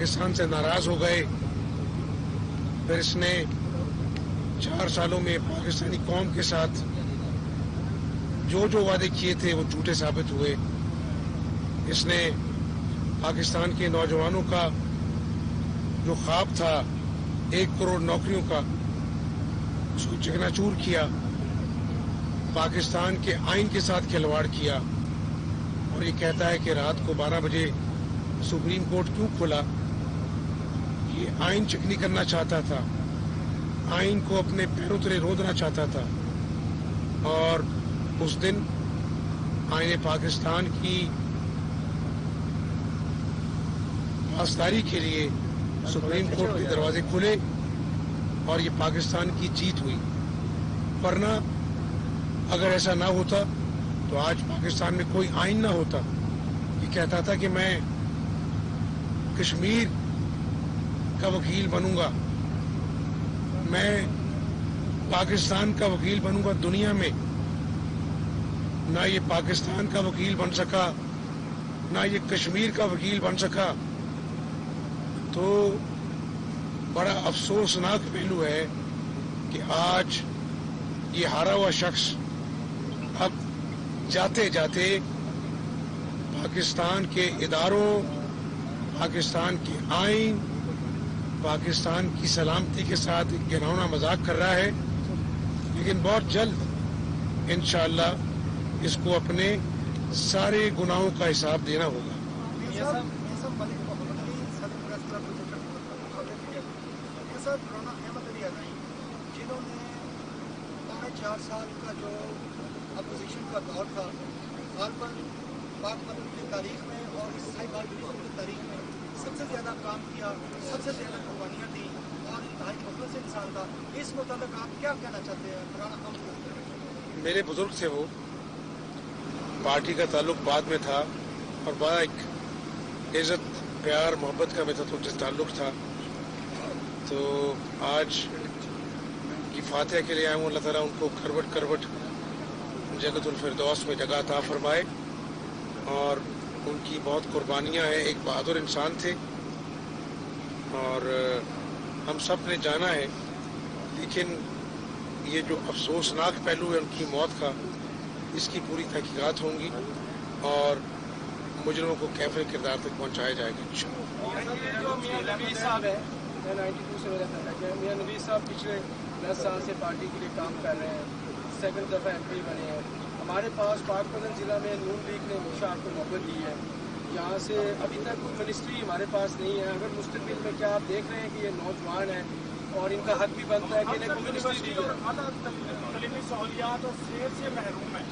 पाकिस्तान से नाराज हो गए, फिर इसने 4 सालों में पाकिस्तानी कौम के साथ जो वादे किए थे वो झूठे साबित हुए। इसने पाकिस्तान के नौजवानों का जो ख्वाब था 1 करोड़ नौकरियों का, उसको चकनाचूर किया, पाकिस्तान के आइन के साथ खिलवाड़ किया। और ये कहता है कि रात को 12 बजे सुप्रीम कोर्ट क्यों खोला? ये आइन चिकनी करना चाहता था, आइन को अपने पैरों तले रोदना चाहता था। और उस दिन आईने पाकिस्तान की पासदारी के लिए सुप्रीम कोर्ट के दरवाजे खुले और ये पाकिस्तान की जीत हुई। वरना अगर ऐसा ना होता तो आज पाकिस्तान में कोई आइन ना होता। ये कहता था कि मैं कश्मीर का वकील बनूंगा, मैं पाकिस्तान का वकील बनूंगा दुनिया में। ना ये पाकिस्तान का वकील बन सका, ना ये कश्मीर का वकील बन सका। तो बड़ा अफसोसनाक पहलू है कि आज ये हारा हुआ शख्स अब जाते जाते पाकिस्तान के इदारों, पाकिस्तान के आइन, पाकिस्तान की सलामती के साथ एक घिनौना मजाक कर रहा है। लेकिन बहुत जल्द इंशाअल्लाह इसको अपने सारे गुनाहों का हिसाब देना होगा। जिन्होंने 4 साल का जो अपोजिशन का दौर था, गालबन पाक मदन की तारीख में और ईसाई बालकन की तारीख में सबसे ज़्यादा काम किया, सबसे ज़्यादा कुर्बानियाँ दी और इंतहाई मुखलस इंसान था। इस मुताबिक आप क्या कहना चाहते हैं? पुराना मेरे बुजुर्ग थे, वो पार्टी का ताल्लुक बाद में था और बड़ा एक इज्जत प्यार मोहब्बत का मेरा तो उनसे ताल्लुक था। तो आज की फातिहा के लिए आया हूँ। अल्लाह ताला उनको करवट करवट जन्नतुल फिरदौस में जगह अता फरमाए। और उनकी बहुत कुर्बानियाँ हैं, एक बहादुर इंसान थे और हम सब ने जाना है। लेकिन ये जो अफसोसनाक पहलू है उनकी मौत का, इसकी पूरी तहकीकात होंगी और मुजरिमों को कैफे किरदार तक पहुँचाया जाएगा इंशाअल्लाह। जो मियां नबी साहब है, मैं 92 से मेरा तल्लुक है। मियां नबी साहब पिछले 10 साल से पार्टी के लिए काम कर रहे हैं, 2nd दफ़ा MP बने हैं। हमारे पास पाकपतन ज़िला में नून लीग ने हमेशा आपको मोहब्बत दी है। यहाँ से अभी तक कोई मिनिस्ट्री हमारे पास नहीं है। अगर मुस्तकबिल में क्या आप देख रहे हैं कि ये नौजवान है और इनका हक भी बनता है कि इन्हें कोई मिनिस्ट्री दी जाए। सहूलियात और सेहत से महरूम है,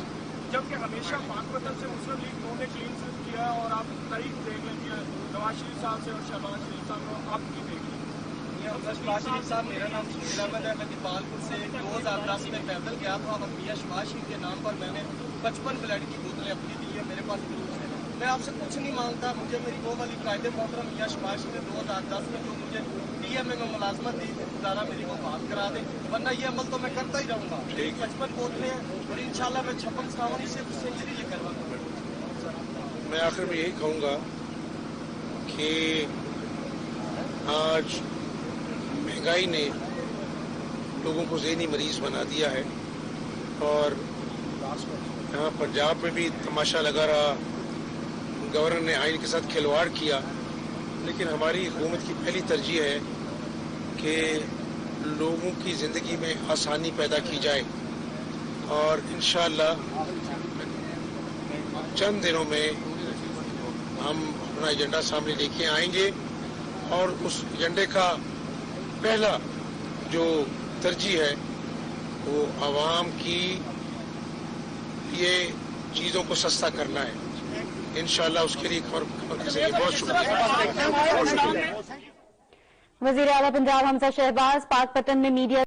जबकि हमेशा पाकपतन से मुस्लिम लीग ने क्लीन स्वीप किया। और आप तारीख देख लेंगे नवाज शरीफ साहब से और शहबाज शरीफ साहब को आप की देख शहबाज शरीफ साहब, मेरा नाम सुनील अहमद है। मैं दीपालपुर से 2010 में पैदल गया था और मियां शहबाज शरीफ के नाम पर मैंने 55 ब्लड की बोतलें अपनी दी है। मेरे पास प्रूफ है। मैं आपसे कुछ नहीं मांगता। मुझे मेरी वो वाली कायदे मोहतरम मियां शहबाज शरीफ ने 2010 में जो मुझे TMA में मुलाजमत दी थी, खुदा मेरी वो बात करा दे, वरना ये अमल तो मैं करता ही रहूँगा। 55 बोतलें हैं और इंशाल्लाह मैं 56-57 से सेंचुरी ये करवाऊंगा। मैं आखिर में यही कहूँगा कि आज महंगाई ने लोगों को ज़हनी मरीज बना दिया है और यहाँ पंजाब में भी तमाशा लगा रहा। गवर्नर ने आइन के साथ खिलवाड़ किया। लेकिन हमारी हुकूमत की पहली तरजीह है कि लोगों की ज़िंदगी में आसानी पैदा की जाए और इंशाअल्लाह चंद दिनों में हम अपना एजेंडा सामने लेके आएंगे और उस एजेंडे का पहला जो तरजीह है वो आवाम की ये चीज़ों को सस्ता करना है। इंशाअल्लाह उसके लिए बहुत शुक्रिया। वज़ीर आला पंजाब हमजा शहबाज पाकपतन में मीडिया